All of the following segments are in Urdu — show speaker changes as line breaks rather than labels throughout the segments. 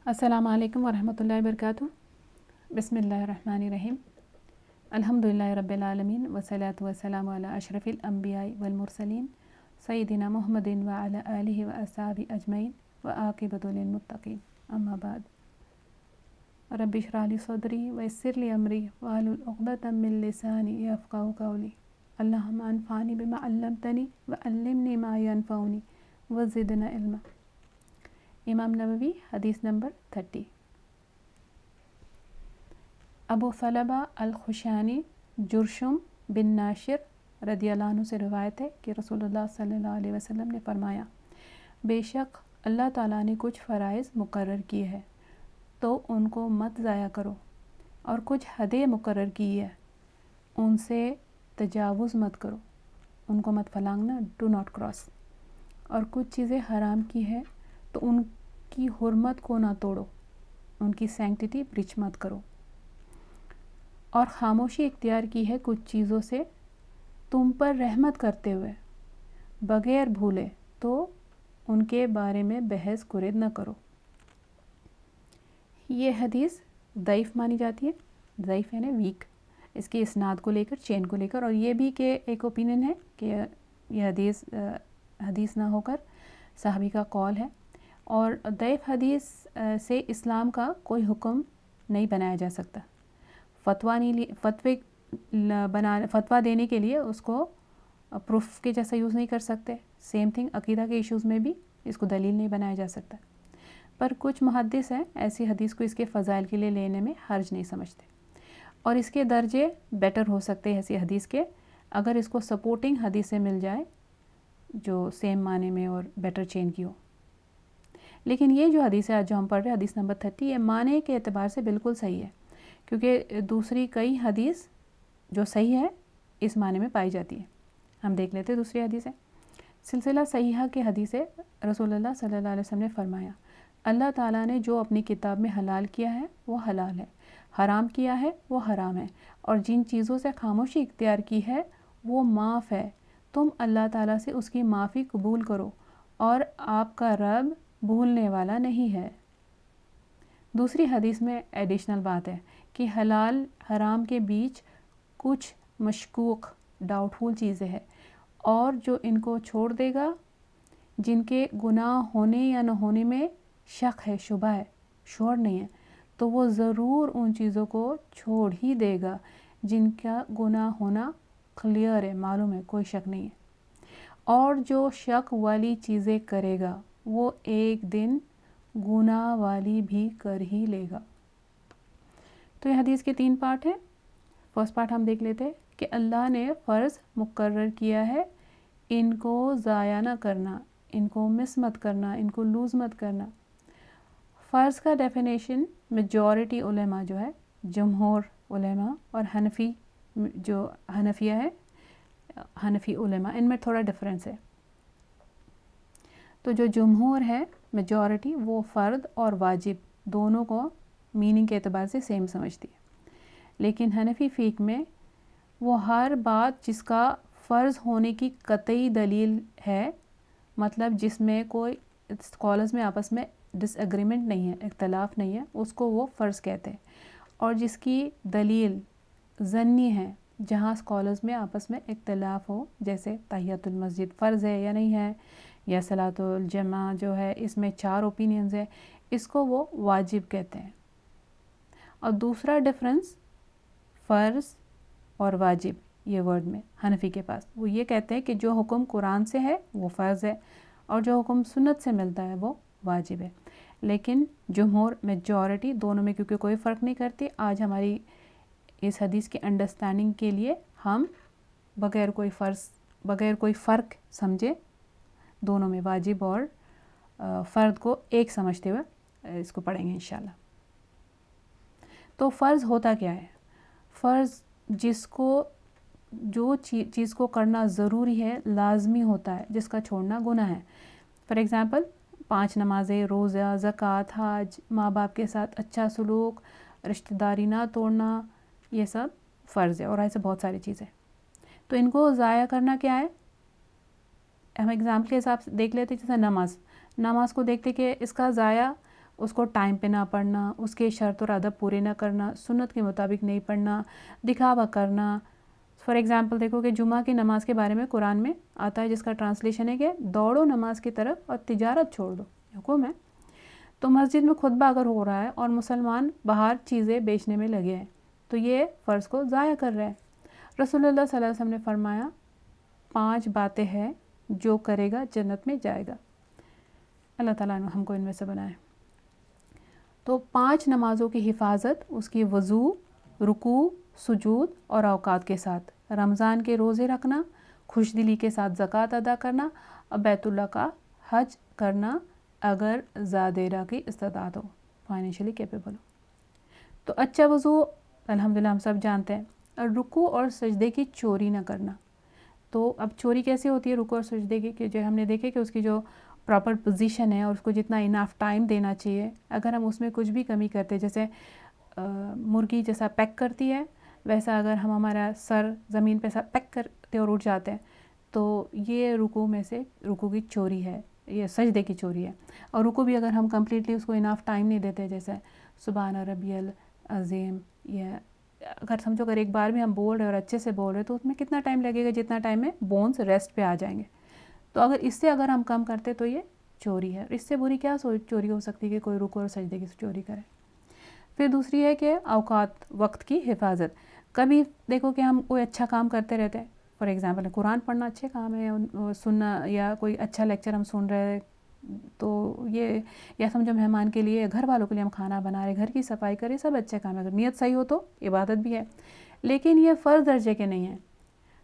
السلام علیکم ورحمۃ اللہ وبرکاتہ۔ بسم اللہ الرحمن الرحیم۔ الحمدللہ رب العالمین والصلاة والسلام علی اشرف الانبیاء والمرسلین سیدنا محمد وعلی آلہ واصحابہ اجمعین وعاقبۃ للمتقین، اما بعد۔ رب اشرح لی صدری ویسر لی امری واحلل عقدۃ من لسانی یفقہوا قولی۔ اللہم انفعنی بما علمتنی وعلمنی ما ینفعنی وزدنا علما۔ امام نووی حدیث نمبر 30۔ ابو ثعلبہ الخشانی جرشم بن ناشر رضی اللہ عنہ سے روایت ہے کہ رسول اللہ صلی اللہ علیہ وسلم نے فرمایا، بے شک اللہ تعالیٰ نے کچھ فرائض مقرر کیے ہیں تو ان کو مت ضائع کرو، اور کچھ حدیں مقرر کی ہے ان سے تجاوز مت کرو، ان کو مت پھلانگنا، ڈو ناٹ کراس، اور کچھ چیزیں حرام کی ہے تو ان کی حرمت کو نہ توڑو، ان کی سینکٹیٹی بریچ مت کرو، اور خاموشی اختیار کی ہے کچھ چیزوں سے تم پر رحمت کرتے ہوئے، بغیر بھولے تو ان کے بارے میں بحث کرد نہ کرو۔ یہ حدیث ضعیف مانی جاتی ہے، ضعیف یعنی ویک، اس کے اسناد کو لے کر، چین کو لے کر، اور یہ بھی کہ ایک اوپینین ہے کہ یہ حدیث نہ ہو کر صحابی کا قول ہے، اور ضعیف حدیث سے اسلام کا کوئی حکم نہیں بنایا جا سکتا۔ فتویٰ دینے کے لیے اس کو پروف کے جیسا یوز نہیں کر سکتے۔ سیم تھنگ عقیدہ کے ایشوز میں بھی اس کو دلیل نہیں بنایا جا سکتا، پر کچھ محدث ہیں ایسی حدیث کو اس کے فضائل کے لیے لینے میں حرج نہیں سمجھتے، اور اس کے درجے بیٹر ہو سکتے ہیں ایسی حدیث کے اگر اس کو سپورٹنگ حدیث سے مل جائے جو سیم معنی میں اور بیٹر چین کی ہو۔ لیکن یہ جو حدیث ہے آج جو ہم پڑھ رہے ہیں، حدیث نمبر 30، یہ معنی کے اعتبار سے بالکل صحیح ہے، کیونکہ دوسری کئی حدیث جو صحیح ہے اس معنی میں پائی جاتی ہے۔ ہم دیکھ لیتے ہیں دوسری حدیث ہے۔ سلسلہ صحیحہ کے حدیث ہے، رسول اللہ صلی اللہ علیہ وسلم نے فرمایا، اللہ تعالیٰ نے جو اپنی کتاب میں حلال کیا ہے وہ حلال ہے، حرام کیا ہے وہ حرام ہے، اور جن چیزوں سے خاموشی اختیار کی ہے وہ معاف ہے، تم اللہ تعالیٰ سے اس کی معافی قبول کرو، اور آپ کا رب بھولنے والا نہیں ہے۔ دوسری حدیث میں ایڈیشنل بات ہے کہ حلال حرام کے بیچ کچھ مشکوک ڈاؤٹ فل چیزیں ہیں، اور جو ان کو چھوڑ دے گا، جن کے گناہ ہونے یا نہ ہونے میں شک ہے، شبہ ہے، شور نہیں ہے، تو وہ ضرور ان چیزوں کو چھوڑ ہی دے گا جن کا گناہ ہونا کلیئر ہے، معلوم ہے، کوئی شک نہیں ہے، اور جو شک والی چیزیں کرے گا وہ ایک دن گناہ والی بھی کر ہی لے گا۔ تو یہ حدیث کے 3 پارٹ ہیں۔ فرسٹ پارٹ ہم دیکھ لیتے ہیں کہ اللہ نے فرض مقرر کیا ہے، ان کو ضائع نہ کرنا، ان کو مس مت کرنا، ان کو لوز مت کرنا۔ فرض کا ڈیفینیشن میجورٹی علماء جو ہے، جمہور علماء اور حنفی جو حنفیہ ہے، حنفی علماء، ان میں تھوڑا ڈفرینس ہے۔ تو جو جمہور ہے میجورٹی، وہ فرد اور واجب دونوں کو میننگ کے اعتبار سے سیم سمجھتی ہے، لیکن حنفی فقہ میں وہ ہر بات جس کا فرض ہونے کی قطعی دلیل ہے، مطلب جس میں کوئی اسکالرز میں آپس میں ڈس ایگریمنٹ نہیں ہے، اختلاف نہیں ہے، اس کو وہ فرض کہتے ہیں، اور جس کی دلیل ظنی ہے، جہاں اسکالرز میں آپس میں اختلاف ہو، جیسے تحیۃ المسجد فرض ہے یا نہیں ہے، یا صلاۃ الجمعہ جو ہے اس میں 4 اوپینینز ہے، اس کو وہ واجب کہتے ہیں۔ اور دوسرا ڈفرنس فرض اور واجب یہ ورڈ میں حنفی کے پاس، وہ یہ کہتے ہیں کہ جو حکم قرآن سے ہے وہ فرض ہے، اور جو حکم سنت سے ملتا ہے وہ واجب ہے۔ لیکن جمہور میجورٹی دونوں میں کیونکہ کوئی فرق نہیں کرتی، آج ہماری اس حدیث کی انڈرسٹینڈنگ کے لیے ہم بغیر کوئی فرق سمجھے دونوں میں واجب اور فرد کو ایک سمجھتے ہوئے اس کو پڑھیں گے انشاءاللہ۔ تو فرض ہوتا کیا ہے؟ فرض جس کو جو چیز کو کرنا ضروری ہے، لازمی ہوتا ہے، جس کا چھوڑنا گناہ ہے۔ فار ایگزامپل 5 نمازیں، روزہ، زکوٰۃ، حج، ماں باپ کے ساتھ اچھا سلوک، رشتہ داری نہ توڑنا، یہ سب فرض ہے، اور ایسے بہت ساری چیزیں۔ تو ان کو ضائع کرنا کیا ہے؟ ہم ایگزامپل کے حساب سے دیکھ لیتے، جیسے نماز کو دیکھتے کہ اس کا ضائع اس کو ٹائم پہ نہ پڑھنا، اس کے شرط اور ادب پورے نہ کرنا، سنت کے مطابق نہیں پڑھنا، دکھاوا کرنا. فار ایگزامپل دیکھو کہ جمعہ کی نماز کے بارے میں قرآن میں آتا ہے جس کا ٹرانسلیشن ہے کہ دوڑو نماز کی طرف اور تجارت چھوڑ دو، حکم ہے. تو مسجد میں خطبہ اگر ہو رہا ہے اور مسلمان باہر چیزیں بیچنے میں لگے ہیں تو یہ فرض کو ضائع کر رہے ہیں. رسول اللہ صلی اللہ علیہ وسلم نے فرمایا 5 باتیں ہیں جو کرے گا جنت میں جائے گا. اللہ تعالیٰ ہم کو ان میں سے بنائے. تو 5 نمازوں کی حفاظت اس کی وضو، رکوع، سجود اور اوقات کے ساتھ، رمضان کے روزے رکھنا، خوش دلی کے ساتھ زکوٰۃ ادا کرنا اور بیت اللہ کا حج کرنا اگر زادیرہ کی استطاعت ہو، فائنینشلی کیپیبل ہو. تو اچھا وضو الحمدللہ ہم سب جانتے ہیں. اور رکوع اور سجدے کی چوری نہ کرنا. تو اب چوری کیسے ہوتی ہے رکوع اور سجدے کی؟ کہ جو ہم نے دیکھے کہ اس کی جو پراپر پوزیشن ہے اور اس کو جتنا اناف ٹائم دینا چاہیے، اگر ہم اس میں کچھ بھی کمی کرتے، جیسے مرغی جیسا پیک کرتی ہے ویسا اگر ہم ہمارا سر زمین پہ پیک کرتے اور اٹھ جاتے ہیں تو یہ رکوع میں سے رکوع کی چوری ہے، یہ سجدے کی چوری ہے. اور رکوع بھی اگر ہم کمپلیٹلی اس کو اناف ٹائم نہیں دیتے، جیسے سبحان ربی العظیم، یہ اگر سمجھو اگر ایک بار بھی ہم بول رہے اور اچھے سے بول رہے تو اس میں کتنا ٹائم لگے گا؟ جتنا ٹائم میں بونز ریسٹ پہ آ جائیں گے. تو اگر اس سے اگر ہم کم کرتے تو یہ چوری ہے. اس سے بری کیا چوری ہو سکتی ہے کہ کوئی رکوع اور سجدے کی چوری کرے. پھر دوسری ہے کہ اوقات، وقت کی حفاظت. کبھی دیکھو کہ ہم کوئی اچھا کام کرتے رہتے ہیں، فار ایگزامپل قرآن پڑھنا اچھے کام ہے، سننا یا کوئی اچھا لیکچر ہم سن رہے ہیں تو یہ، یا سمجھو مہمان کے لیے، گھر والوں کے لیے ہم کھانا بنا رہے، گھر کی صفائی کرے، سب اچھے کام ہے. اگر نیت صحیح ہو تو عبادت بھی ہے، لیکن یہ فرض درجے کے نہیں ہیں.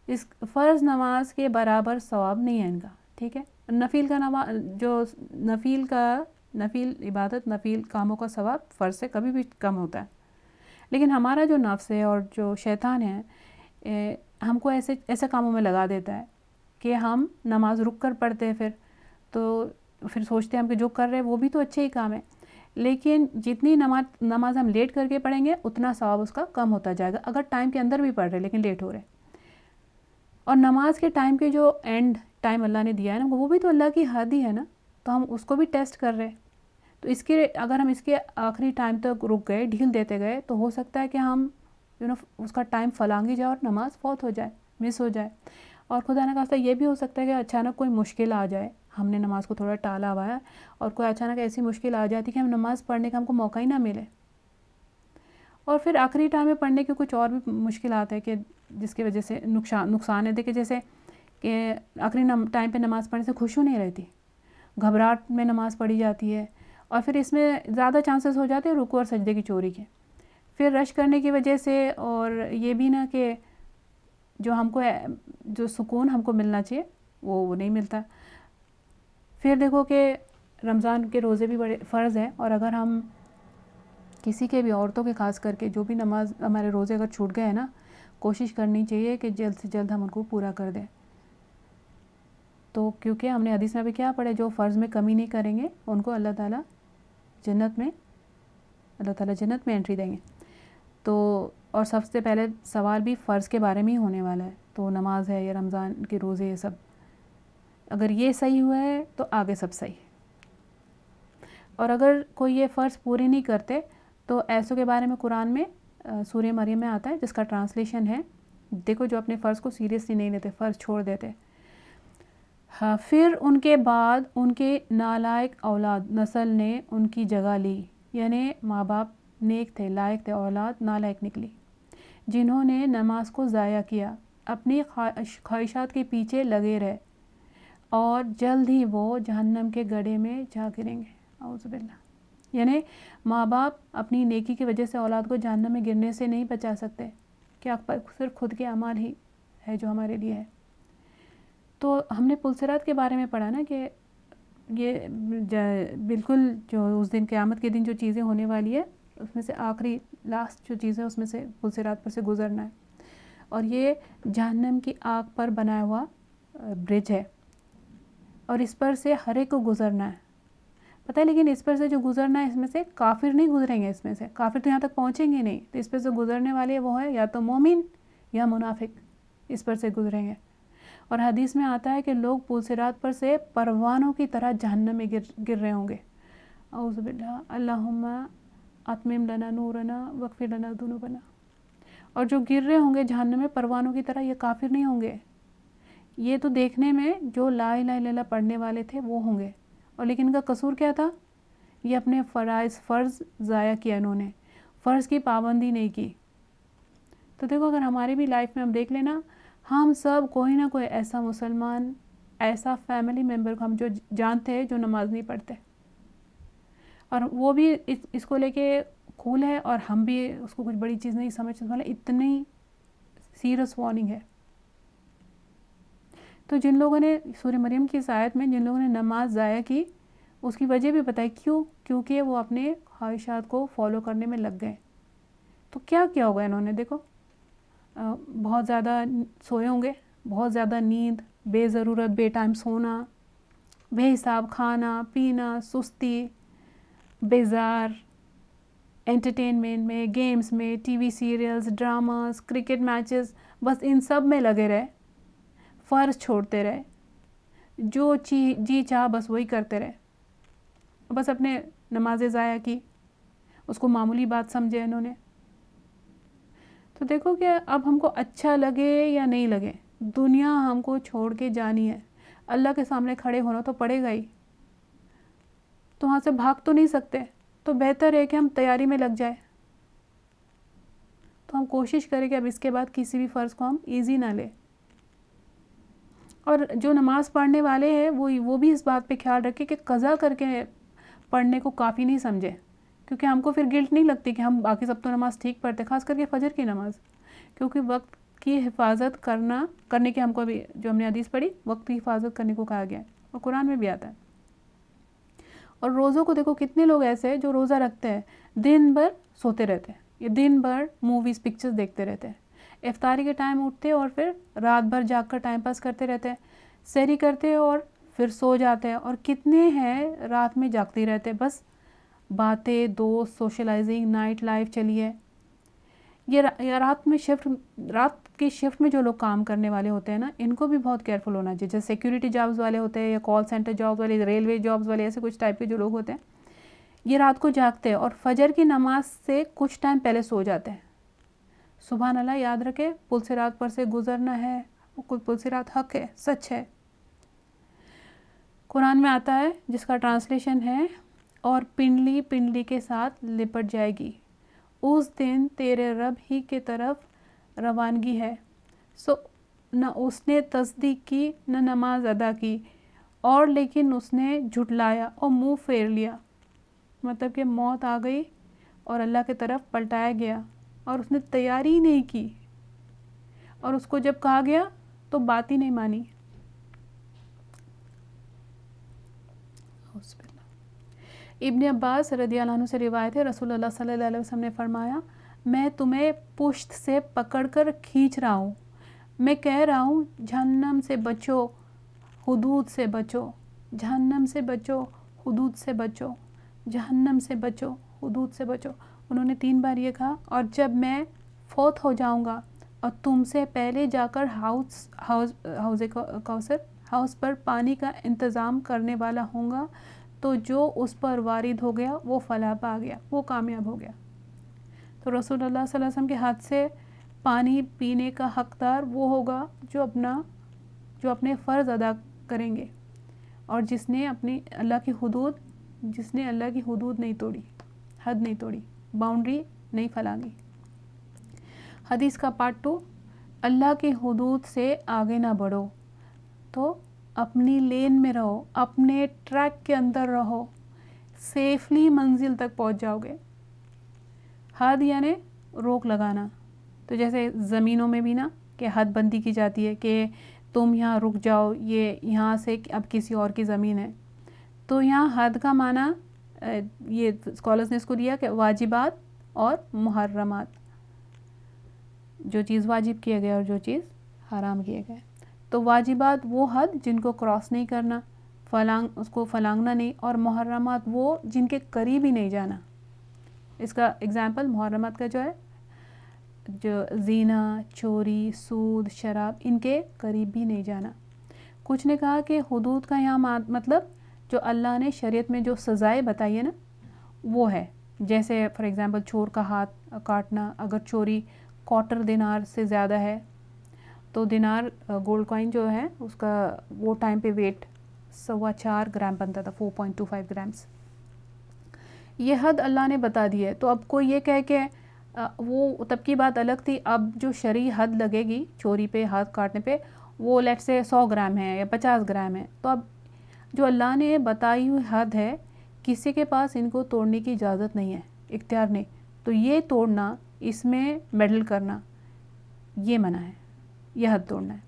اس فرض نماز کے برابر ثواب نہیں ہے ان کا. ٹھیک ہے، نفل کا جو نفل عبادت، نفل کاموں کا ثواب فرض سے کبھی بھی کم ہوتا ہے. لیکن ہمارا جو نفس ہے اور جو شیطان ہے ہم کو ایسے کاموں میں لگا دیتا ہے کہ ہم نماز رک کر پڑھتے ہیں، پھر سوچتے ہیں ہم کہ جو کر رہے ہیں وہ بھی تو اچھے ہی کام ہے، لیکن جتنی نماز ہم لیٹ کر کے پڑھیں گے اتنا ثواب اس کا کم ہوتا جائے گا اگر ٹائم کے اندر بھی پڑھ رہے لیکن لیٹ ہو رہے. اور نماز کے ٹائم کے جو اینڈ ٹائم اللہ نے دیا ہے نا، وہ بھی تو اللہ کی حد ہی ہے نا، تو ہم اس کو بھی ٹیسٹ کر رہے. تو اگر ہم اس کے آخری ٹائم تک رک گئے، ڈھیل دیتے گئے، تو ہو سکتا ہے کہ ہم اس کا ٹائم فلانگی جائے اور نماز فوت ہو جائے، مس ہو جائے. اور خدا نہ خواستہ یہ بھی ہو سکتا ہے کہ اچانک کوئی مشکل آ جائے، ہم نے نماز کو تھوڑا ٹالا ہوا ہے اور کوئی اچانک ایسی مشکل آ جاتی کہ ہم نماز پڑھنے کا ہم کو موقع ہی نہ ملے. اور پھر آخری ٹائم میں پڑھنے کے کچھ اور بھی مشکلات ہے کہ جس کی وجہ سے نقصان ہے. دیکھیں جیسے کہ آخری ٹائم پہ نماز پڑھنے سے خشوع نہیں رہتی، گھبراہٹ میں نماز پڑھی جاتی ہے، اور پھر اس میں زیادہ چانسز ہو جاتے ہیں رکوع اور سجدے کی چوری کے. پھر رش کرنے کی وجہ سے، اور یہ بھی نا کہ جو سکون ہم کو ملنا چاہیے وہ نہیں ملتا. پھر دیکھو کہ رمضان کے روزے بھی بڑے فرض ہیں، اور اگر ہم کسی کے بھی، عورتوں کے خاص کر کے، جو بھی نماز ہمارے روزے اگر چھوٹ گئے ہیں نا، کوشش کرنی چاہیے کہ جلد سے جلد ہم ان کو پورا کر دیں. تو کیونکہ ہم نے حدیث میں بھی کیا پڑھے، جو فرض میں کمی نہیں کریں گے ان کو اللہ تعالیٰ جنت میں انٹری دیں گے. تو اور سب سے پہلے سوال بھی فرض کے بارے میں ہی ہونے والا ہے. تو نماز ہے یا رمضان کے روزے، یہ سب اگر یہ صحیح ہوا ہے تو آگے سب صحیح. اور اگر کوئی یہ فرض پورے نہیں کرتے تو ایسوں کے بارے میں قرآن میں سورہ مریم میں آتا ہے، جس کا ٹرانسلیشن ہے، دیکھو جو اپنے فرض کو سیریسلی نہیں لیتے، فرض چھوڑ دیتے، پھر ان کے بعد ان کے نالائق اولاد نسل نے ان کی جگہ لی. یعنی ماں باپ نیک تھے، لائق تھے، اولاد نالائق نکلی، جنہوں نے نماز کو ضائع کیا، اپنی خواہشات کے پیچھے لگے رہے، اور جلد ہی وہ جہنم کے گڑھے میں جا گریں گے. اعوذ باللہ. یعنی ماں باپ اپنی نیکی کی وجہ سے اولاد کو جہنم میں گرنے سے نہیں بچا سکتے، کیا صرف خود کے اعمال ہی ہے جو ہمارے لیے ہے. تو ہم نے پلسرات کے بارے میں پڑھا نا کہ یہ بالکل جو اس دن قیامت کے دن جو چیزیں ہونے والی ہے اس میں سے آخری لاسٹ جو چیز ہے اس میں سے پلسرات پر سے گزرنا ہے. اور یہ جہنم کی آگ پر بنایا ہوا برج ہے، اور اس پر سے ہر ایک کو گزرنا ہے، پتہ ہے. لیکن اس پر سے جو گزرنا ہے اس میں سے کافر نہیں گزریں گے، اس میں سے کافر تو یہاں تک پہنچیں گے نہیں. تو اس پر سے گزرنے والے وہ ہے یا تو مومن یا منافق، اس پر سے گزریں گے. اور حدیث میں آتا ہے کہ لوگ پلسرات پر سے پروانوں کی طرح جہنم میں گر رہے ہوں گے. اعوذ باللہ اللہم اتمم لنا نورنا واغفر لنا ذنوبنا. اور جو گر رہے ہوں گے جہنم میں پروانوں کی طرح یہ کافر نہیں ہوں گے. یہ تو دیکھنے میں جو لا الہ الا اللہ پڑھنے والے تھے وہ ہوں گے، اور لیکن ان کا قصور کیا تھا؟ یہ اپنے فرض ضائع کیا، انہوں نے فرض کی پابندی نہیں کی. تو دیکھو اگر ہماری بھی لائف میں ہم دیکھ لینا، ہم سب کوئی نہ کوئی ایسا مسلمان، ایسا فیملی ممبر کو ہم جو جانتے ہیں جو نماز نہیں پڑھتے، اور وہ بھی اس کو لے کے کول ہے، اور ہم بھی اس کو کچھ بڑی چیز نہیں سمجھتے. مطلب اتنی سیریس وارننگ ہے. تو جن لوگوں نے سورہ مریم کی اس آیت میں جن لوگوں نے نماز ضائع کی، اس کی وجہ بھی بتائی کیوں؟ کیونکہ وہ اپنے خواہشات کو فالو کرنے میں لگ گئے. تو کیا کیا ہوگا انہوں نے؟ دیکھو بہت زیادہ سوئے ہوں گے، بہت زیادہ نیند، بے ضرورت بے ٹائم سونا، بے حساب کھانا پینا، سستی، بیزار، انٹرٹینمنٹ میں، گیمز میں، T V serials, dramas, cricket matches, بس ان سب میں لگے رہے، فرض چھوڑتے رہے، جو جی چاہ بس وہی کرتے رہے، بس اپنے نمازیں ضائع کی، اس کو معمولی بات سمجھے انہوں نے. تو دیکھو کہ اب ہم کو اچھا لگے یا نہیں لگے، دنیا ہم کو چھوڑ کے جانی ہے. اللہ کے سامنے کھڑے ہونا تو پڑے گا ہی، تو وہاں سے بھاگ تو نہیں سکتے. تو بہتر ہے کہ ہم تیاری میں لگ جائیں. تو ہم کوشش کریں کہ اب اس کے بعد کسی بھی فرض کو ہم ایزی نہ لیں. اور جو نماز پڑھنے والے ہیں وہ بھی اس بات پہ خیال رکھے کہ قضا کر کے پڑھنے کو کافی نہیں سمجھے، کیونکہ ہم کو پھر گلٹ نہیں لگتی کہ ہم باقی سب تو نماز ٹھیک پڑھتے، خاص کر کے فجر کی نماز، کیونکہ وقت کی حفاظت کرنے کے ہم کو بھی جو ہم نے حدیث پڑھی وقت کی حفاظت کرنے کو کہا گیا ہے، اور قرآن میں بھی آتا ہے. اور روزوں کو دیکھو کتنے لوگ ایسے ہیں جو روزہ رکھتے ہیں دن بھر سوتے رہتے ہیں، یا دن بھر موویز پکچرز دیکھتے رہتے ہیں، افطاری کے ٹائم اٹھتے اور پھر رات بھر جاگ کر ٹائم پاس کرتے رہتے ہیں، سحری کرتے اور پھر سو جاتے ہیں. اور کتنے ہیں رات میں جاگتے رہتے ہیں، بس باتیں، دوست، سوشلائزنگ، نائٹ لائف چلی ہے. یہ رات کی شفٹ میں جو لوگ کام کرنے والے ہوتے ہیں نا، ان کو بھی بہت کیئرفل ہونا چاہیے. جیسے سیکیورٹی جابز والے ہوتے ہیں، یا کال سینٹر جابز والے، ریلوے جابز والے، ایسے کچھ ٹائپ کے جو لوگ ہوتے ہیں، یہ رات کو جاگتے ہیں اور فجر کی نماز سے کچھ ٹائم پہلے سو جاتے ہیں. سبحان اللہ، یاد رکھے پل صراط پر سے گزرنا ہے، پل صراط حق ہے، سچ ہے. قرآن میں آتا ہے جس کا ٹرانسلیشن ہے، اور پنڈلی پنڈلی کے ساتھ لپٹ جائے گی، اس دن تیرے رب ہی کے طرف روانگی ہے. سو نہ اس نے تصدیق کی نہ نماز ادا کی، اور لیکن اس نے جھٹلایا اور منہ پھیر لیا. مطلب کہ موت آ گئی اور اللہ کی طرف پلٹایا گیا، اور اس نے تیاری ہی نہیں کی، اور اس کو جب کہا گیا تو بات ہی نہیں مانی. ابن عباس رضی اللہ عنہ سے روایت ہے، رسول اللہ صلی اللہ علیہ وسلم نے فرمایا، میں تمہیں پشت سے پکڑ کر کھینچ رہا ہوں، میں کہہ رہا ہوں جہنم سے بچو، حدود سے بچو، جہنم سے بچو، حدود سے بچو، جہنم سے بچو، حدود سے بچو. انہوں نے 3 بار یہ کہا. اور جب میں فوت ہو جاؤں گا اور تم سے پہلے جا کر حوض کوثر ہاؤس پر پانی کا انتظام کرنے والا ہوں گا، تو جو اس پر وارد ہو گیا وہ فلاح پا گیا، وہ کامیاب ہو گیا. تو رسول اللہ صلی اللہ علیہ وسلم کے ہاتھ سے پانی پینے کا حقدار وہ ہوگا جو اپنے فرض ادا کریں گے، اور جس نے اللہ کی حدود نہیں توڑی، حد نہیں توڑی، باؤنڈری نہیں پھلانگی. حدیث کا پارٹ 2، اللہ کی حدود سے آگے نہ بڑھو تو اپنی لین میں رہو، اپنے ٹریک کے اندر رہو، سیفلی منزل تک پہنچ جاؤ گے. حد یعنی روک لگانا. تو جیسے زمینوں میں بھی نا کہ حد بندی کی جاتی ہے کہ تم یہاں رک جاؤ، یہ یہاں سے اب کسی اور کی زمین ہے. تو یہاں حد کا معنی یہ اسکالرز نے اس کو دیا کہ واجبات اور محرمات، جو چیز واجب کیے گئے اور جو چیز حرام کیے گئے. تو واجبات وہ حد جن کو کراس نہیں کرنا، اس کو فلانگنا نہیں، اور محرمات وہ جن کے قریب ہی نہیں جانا. اس کا اگزامپل محرمات کا جو زنا، چوری، سود، شراب، ان کے قریب بھی نہیں جانا. کچھ نے کہا کہ حدود کا یہاں مطلب جو اللہ نے شریعت میں جو سزائیں بتائی ہے نا، وہ ہے. جیسے فار ایگزامپل چور کا ہاتھ کاٹنا، اگر چوری 1/4 دینار سے زیادہ ہے تو دینار گولڈ کوائن جو ہے اس کا وہ ٹائم پہ ویٹ 4.25 گرام بنتا تھا، 4.25 گرامس. یہ حد اللہ نے بتا دی ہے. تو اب کوئی یہ کہے کہ وہ تب کی بات الگ تھی، اب جو شرعی حد لگے گی چوری پہ، ہاتھ کاٹنے پہ، وہ لیٹ سے 100 گرام ہے یا 50 گرام ہے. تو اب جو اللہ نے بتائی ہوئی حد ہے، کسی کے پاس ان کو توڑنے کی اجازت نہیں ہے، اختیار نہیں. تو یہ توڑنا، اس میں میڈل کرنا، یہ منع ہے. یہ حد توڑنا ہے،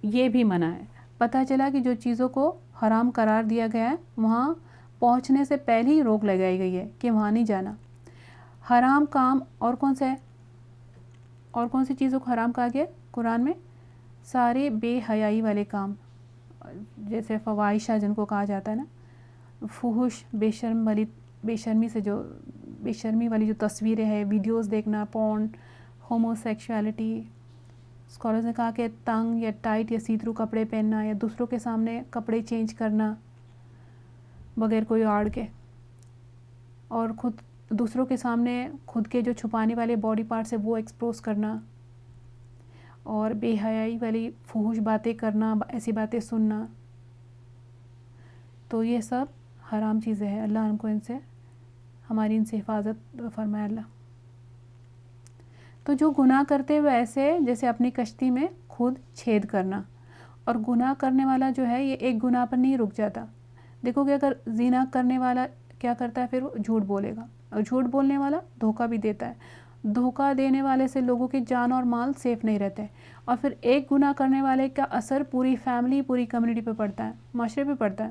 یہ بھی منع ہے. پتہ چلا کہ جو چیزوں کو حرام قرار دیا گیا ہے وہاں پہنچنے سے پہلے ہی روک لگائی گئی ہے کہ وہاں نہیں جانا. حرام کام اور کون سے ہے؟ اور کون سی چیزوں کو حرام کہا گیا قرآن میں؟ سارے بے حیائی والے کام، جیسے فواحشہ جن کو کہا جاتا ہے نا، فحش، بے شرمی والی جو تصویریں ہیں، ویڈیوز دیکھنا، پورن، ہومو سیکشوالٹی. اسکالرز نے کہا کہ تنگ یا ٹائٹ یا سی تھرو کپڑے پہننا، یا دوسروں کے سامنے کپڑے چینج کرنا بغیر کوئی آڑ کے، اور خود دوسروں کے سامنے خود کے جو چھپانے والے باڈی پارٹس ہیں وہ ایکسپوز کرنا، اور بے حیائی والی فحش باتیں کرنا، ایسی باتیں سننا. تو یہ سب حرام چیزیں ہیں. اللہ ہم کو ان سے، ہماری ان سے حفاظت فرمائے اللہ. تو جو گناہ کرتے ہوئے ایسے جیسے اپنی کشتی میں خود چھید کرنا، اور گناہ کرنے والا جو ہے یہ ایک گناہ پر نہیں رک جاتا. دیکھو کہ اگر زنا کرنے والا کیا کرتا ہے، پھر وہ جھوٹ بولے گا، اور جھوٹ بولنے والا دھوکہ بھی دیتا ہے. دھوکہ دینے والے سے لوگوں کی جان اور مال سیف نہیں رہتے، اور پھر ایک گناہ کرنے والے کا اثر پوری فیملی، پوری کمیونٹی پہ پڑتا ہے، معاشرے پہ پڑتا ہے،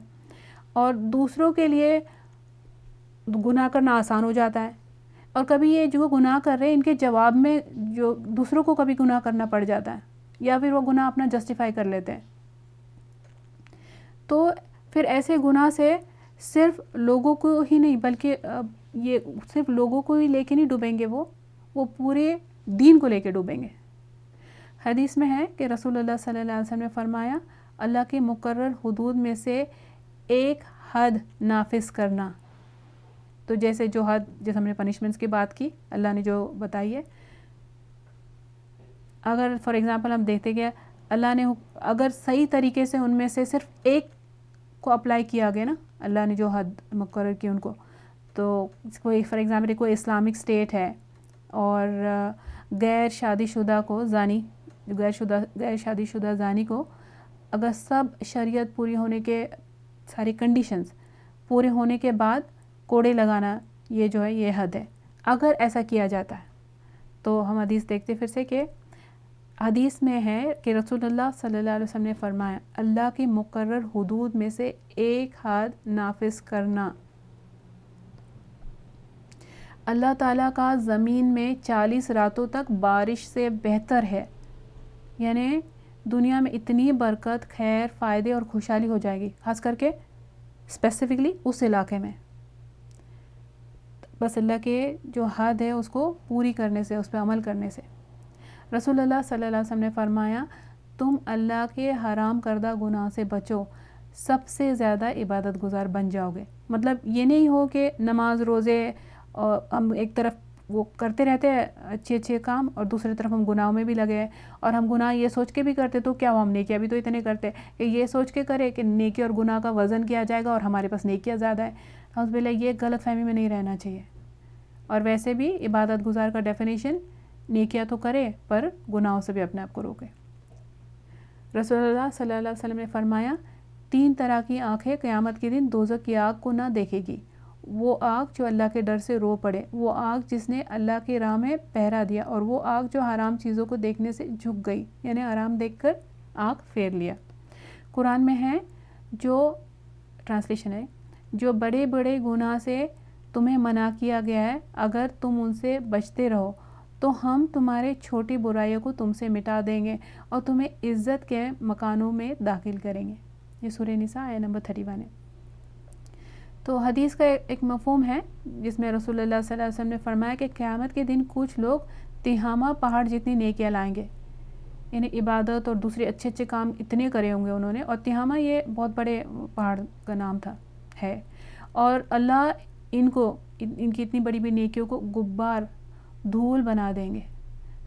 اور دوسروں کے لیے گناہ کرنا آسان ہو جاتا ہے. اور کبھی یہ جو گناہ کر رہے ہیں ان کے جواب میں جو دوسروں کو کبھی گناہ کرنا پڑ جاتا ہے، یا پھر وہ گناہ اپنا جسٹیفائی کر لیتے ہیں. تو پھر ایسے گناہ سے صرف لوگوں کو ہی نہیں، بلکہ یہ صرف لوگوں کو ہی لے کے نہیں ڈوبیں گے، وہ پورے دین کو لے کے ڈوبیں گے. حدیث میں ہے کہ رسول اللہ صلی اللہ علیہ وسلم نے فرمایا، اللہ کے مقرر حدود میں سے ایک حد نافذ کرنا. تو جیسے جو حد، جیسے ہم نے پنشمنٹس کی بات کی، اللہ نے جو بتائی ہے، اگر فار ایگزامپل ہم دیکھتے گئے اللہ نے اگر صحیح طریقے سے ان میں سے صرف ایک کو اپلائی کیا گیا نا، اللہ نے جو حد مقرر کی ان کو، تو کوئی فار ایگزامپل کوئی اسلامک اسٹیٹ ہے اور غیر شادی شدہ کو زانی، غیر شادی شدہ زانی کو اگر سب شریعت پوری ہونے کے ساری کنڈیشنز پورے ہونے کے بعد کوڑے لگانا، یہ جو ہے یہ حد ہے. اگر ایسا کیا جاتا ہے تو ہم حدیث دیکھتے پھر سے کہ حدیث میں ہے کہ رسول اللہ صلی اللہ علیہ وسلم نے فرمایا، اللہ کی مقرر حدود میں سے ایک حد نافذ کرنا. اللہ تعالیٰ کا زمین میں 40 راتوں تک بارش سے بہتر ہے. یعنی دنیا میں اتنی برکت، خیر، فائدے اور خوشحالی ہو جائے گی، خاص کر کے اسپیسیفکلی اس علاقے میں، بس اللہ کے جو حد ہے اس کو پوری کرنے سے، اس پہ عمل کرنے سے. رسول اللہ صلی اللہ علیہ وسلم نے فرمایا، تم اللہ کے حرام کردہ گناہ سے بچو، سب سے زیادہ عبادت گزار بن جاؤ گے. مطلب یہ نہیں ہو کہ نماز روزے اور ہم ایک طرف وہ کرتے رہتے ہیں اچھے کام، اور دوسری طرف ہم گناہوں میں بھی لگے ہیں، اور ہم گناہ یہ سوچ کے بھی کرتے تو کیا ہم نیکیاں بھی تو اتنے کرتے کہ یہ سوچ کے کرے کہ نیکی اور گناہ کا وزن کیا جائے گا اور ہمارے پاس نیکیاں زیادہ ہے. نعوذ باللہ، یہ غلط فہمی میں نہیں رہنا چاہیے. اور ویسے بھی عبادت گزار کا ڈیفینیشن نیکیاں تو کرے پر گناہوں سے بھی اپنے آپ کو روکے. رسول اللہ صلی اللہ علیہ وسلم نے فرمایا، 3 طرح کی آنکھیں قیامت کے دن دوزخ کی آگ کو نہ دیکھے گی. وہ آگ جو اللہ کے ڈر سے رو پڑے، وہ آگ جس نے اللہ کی راہ میں پہرا دیا، اور وہ آگ جو حرام چیزوں کو دیکھنے سے جھک گئی، یعنی حرام دیکھ کر آنکھ پھیر لیا. قرآن میں ہے، جو ٹرانسلیشن ہے، جو بڑے بڑے گناہ سے تمہیں منع کیا گیا ہے، اگر تم ان سے بچتے رہو تو ہم تمہارے چھوٹی برائیوں کو تم سے مٹا دیں گے اور تمہیں عزت کے مکانوں میں داخل کریں گے. یہ سورہ نساء آیت نمبر 31 ہے. تو حدیث کا ایک مفہوم ہے جس میں رسول اللہ صلی اللہ علیہ وسلم نے فرمایا کہ قیامت کے دن کچھ لوگ تہامہ پہاڑ جتنی نیکیاں لائیں گے، یعنی عبادت اور دوسرے اچھے کام اتنے کرے ہوں گے انہوں نے. اور تہامہ یہ بہت بڑے پہاڑ کا نام ہے، اور اللہ ان کی اتنی بڑی بڑی نیکیوں کو غبار دھول بنا دیں گے۔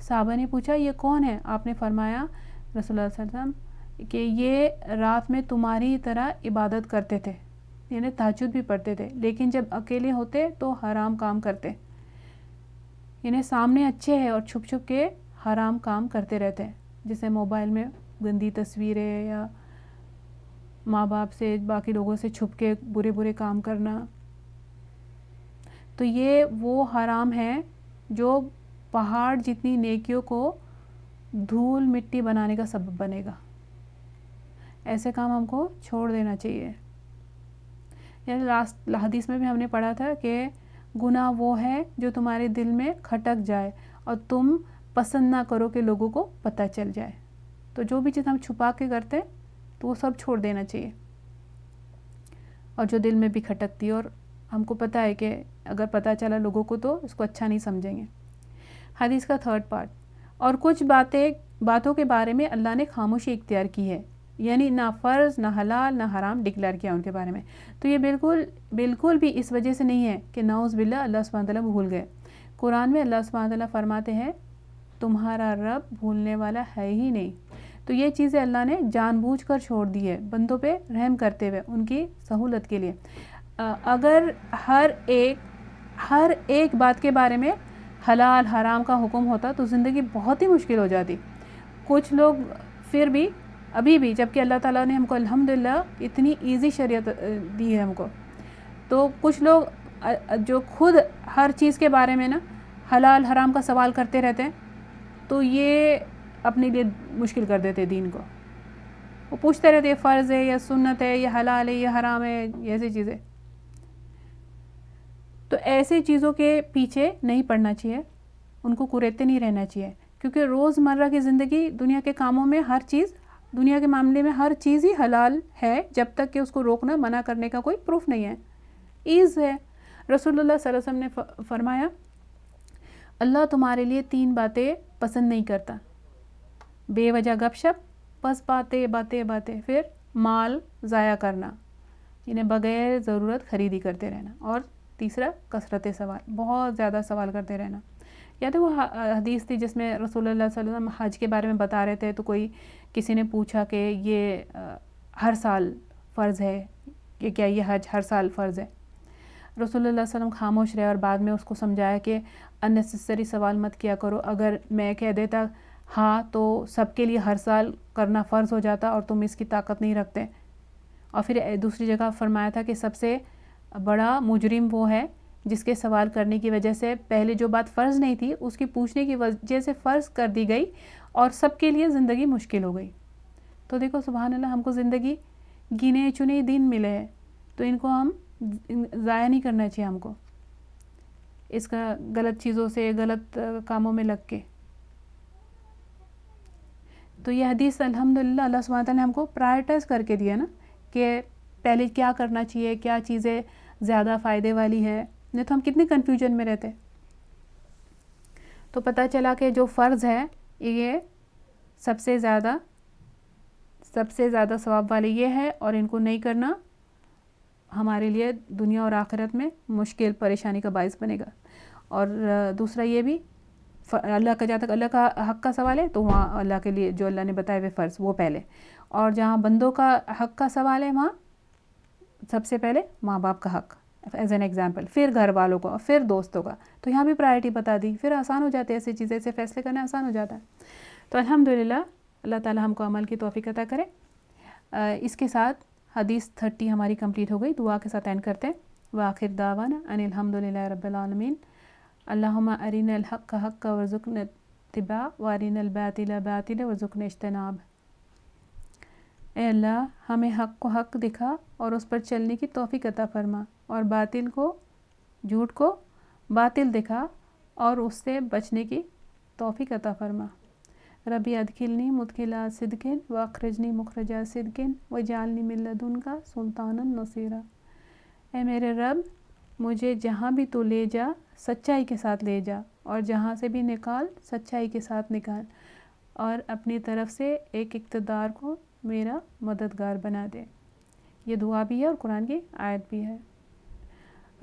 صحابہ نے پوچھا یہ کون ہے؟ آپ نے فرمایا رسول اللہ صلی اللہ علیہ وسلم کہ یہ رات میں تمہاری طرح عبادت کرتے تھے، یعنی تہجد بھی پڑھتے تھے، لیکن جب اکیلے ہوتے تو حرام کام کرتے، یعنی سامنے اچھے ہیں اور چھپ چھپ کے حرام کام کرتے رہتے ہیں، جیسے موبائل میں گندی تصویریں یا ماں باپ سے باقی لوگوں سے چھپ کے برے برے کام کرنا۔ تو یہ وہ حرام ہے جو پہاڑ جتنی نیکیوں کو دھول مٹی بنانے کا سبب بنے گا۔ ایسے کام ہم کو چھوڑ دینا چاہیے۔ یعنی لاسٹ حدیث میں بھی ہم نے پڑھا تھا کہ گناہ وہ ہے جو تمہارے دل میں کھٹک جائے اور تم پسند نہ کرو کہ لوگوں کو پتہ چل جائے۔ تو جو بھی چیز ہم چھپا کے کرتے تو وہ سب چھوڑ دینا چاہیے، اور جو دل میں بھی کھٹکتی اور ہم کو پتہ ہے کہ اگر پتہ چلا لوگوں کو تو اس کو اچھا نہیں سمجھیں گے۔ حدیث کا تھرڈ پارٹ، اور کچھ باتوں کے بارے میں اللہ نے خاموشی اختیار کی ہے، یعنی نہ فرض نہ حلال نہ حرام ڈکلیئر کیا ان کے بارے میں۔ تو یہ بالکل بھی اس وجہ سے نہیں ہے کہ نعوذ باللہ اللہ سبحانہ تعالیٰ بھول گئے۔ قرآن میں اللہ سبحانہ تعالیٰ فرماتے ہیں تمہارا رب بھولنے والا ہے ہی نہیں۔ تو یہ چیزیں اللہ نے جان بوجھ کر چھوڑ دی ہے بندوں پہ رحم کرتے ہوئے، ان کی سہولت کے لیے۔ اگر ہر ایک بات کے بارے میں حلال حرام کا حکم ہوتا تو زندگی بہت ہی مشکل ہو جاتی۔ کچھ لوگ پھر بھی ابھی بھی، جبکہ اللہ تعالیٰ نے ہم کو الحمدللہ اتنی ایزی شریعت دی ہے ہم کو، تو کچھ لوگ جو خود ہر چیز کے بارے میں نا حلال حرام کا سوال کرتے رہتے ہیں، تو یہ اپنے لیے مشکل کر دیتے دین کو۔ وہ پوچھتے رہتے یہ فرض ہے یا سنت ہے یا حلال ہے یا حرام ہے، ایسی چیزیں۔ تو ایسی چیزوں کے پیچھے نہیں پڑنا چاہیے، ان کو کوریتے نہیں رہنا چاہیے، کیونکہ روز مرہ کی زندگی دنیا کے کاموں میں دنیا کے معاملے میں ہر چیز ہی حلال ہے، جب تک کہ اس کو روکنا منع کرنے کا کوئی پروف نہیں ہے، ایز ہے۔ رسول اللہ صلی اللہ علیہ وسلم نے فرمایا اللہ تمہارے لیے 3 باتیں پسند نہیں کرتا، بے وجہ گپ شپ، بس باتیں، پھر مال ضائع کرنا، یعنی بغیر ضرورت خریدی کرتے رہنا، اور تیسرا کثرت سوال، بہت زیادہ سوال کرتے رہنا۔ یا تو وہ حدیث تھی جس میں رسول اللہ صلی اللہ علیہ وسلم حج کے بارے میں بتا رہے تھے، تو کسی نے پوچھا کہ یہ ہر سال فرض ہے کہ کیا یہ حج ہر سال فرض ہے؟ رسول اللہ صلی اللہ علیہ وسلم خاموش رہے اور بعد میں اس کو سمجھایا کہ اننیسیسری سوال مت کیا کرو، اگر میں کہہ دیتا ہاں تو سب کے لیے ہر سال کرنا فرض ہو جاتا اور تم اس کی طاقت نہیں رکھتے۔ اور پھر دوسری جگہ فرمایا تھا کہ سب سے بڑا مجرم وہ ہے جس کے سوال کرنے کی وجہ سے پہلے جو بات فرض نہیں تھی اس کی پوچھنے کی وجہ سے فرض کر دی گئی اور سب کے لیے زندگی مشکل ہو گئی۔ تو دیکھو سبحان اللہ، ہم کو زندگی گنے چنے دن ملے ہیں، تو ان کو ہم ضائع نہیں کرنا چاہیے، ہم کو اس کا غلط چیزوں سے غلط کاموں میں لگ کے۔ تو یہ حدیث الحمدللہ اللہ سبحانہ تعالیٰ نے ہم کو پرائرٹائز کر کے دیا نا کہ پہلے کیا کرنا چاہیے، کیا چیزیں زیادہ فائدے والی ہے، نہیں تو ہم کتنے کنفیوژن میں رہتے۔ تو پتہ چلا کہ جو فرض ہے یہ سب سے زیادہ ثواب والے یہ ہے، اور ان کو نہیں کرنا ہمارے لیے دنیا اور آخرت میں مشکل پریشانی کا باعث بنے گا۔ اور دوسرا یہ بھی اللہ کا، جہاں تک اللہ کا حق کا سوال ہے تو وہاں اللہ کے لیے جو اللہ نے بتائے ہوئے فرض وہ پہلے، اور جہاں بندوں کا حق کا سوال ہے وہاں سب سے پہلے ماں باپ کا حق ایز این ایگزامپل، پھر گھر والوں کا، پھر دوستوں کا، تو یہاں بھی پرائرٹی بتا دی، پھر آسان ہو جاتے ہیں ایسی چیزیں، ایسے فیصلے کرنا آسان ہو جاتا ہے۔ تو الحمدللہ اللہ تعالی ہم کو عمل کی توفیق عطا کرے۔ اس کے ساتھ حدیث 30 ہماری کمپلیٹ ہو گئی، دعا کے ساتھ اینڈ کرتے ہیں۔ وآخر دعوانا ان الحمدللہ رب العالمین، اللہم ارنا الحق حقا وارزقنا اتباع وارنا الباطل باطلا وارزقنا اجتناب۔ اے اللہ ہمیں حق کو حق دکھا اور اس پر چلنے کی توفیق عطا فرما، اور باطل کو، جھوٹ کو باطل دکھا اور اس سے بچنے کی توفیق عطا فرما۔ ربی ادخلنی مدخلا صدق واخرجنی مخرجا صدق واجعلنی من لدنک سلطانا نصیرا۔ اے میرے رب مجھے جہاں بھی تو لے جا سچائی کے ساتھ لے جا، اور جہاں سے بھی نکال سچائی کے ساتھ نکال، اور اپنی طرف سے ایک اقتدار کو میرا مددگار بنا دے۔ یہ دعا بھی ہے اور قرآن کی آیت بھی ہے۔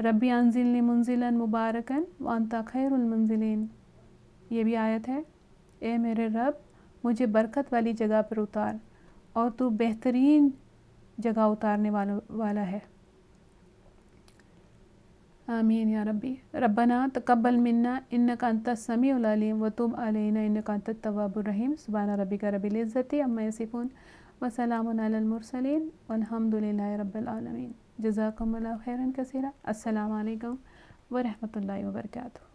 ربی انزلنی منزلا مبارکا وانت خیر المنزلین، یہ بھی آیت ہے، اے میرے رب مجھے برکت والی جگہ پر اتار اور تو بہترین جگہ اتارنے والا ہے۔ آمین یا ربی۔ ربنا تقبل منا انک انت السمیع العلیم وتب علینا انک انت التواب الرحیم۔ سبحان ربک رب العزۃ عما یصفون وسلام علی المرسلین والحمد للہ رب العالمین۔ جزاکم اللہ خیرا کثیرا۔ السلام علیکم ورحمۃ اللہ وبرکاتہ۔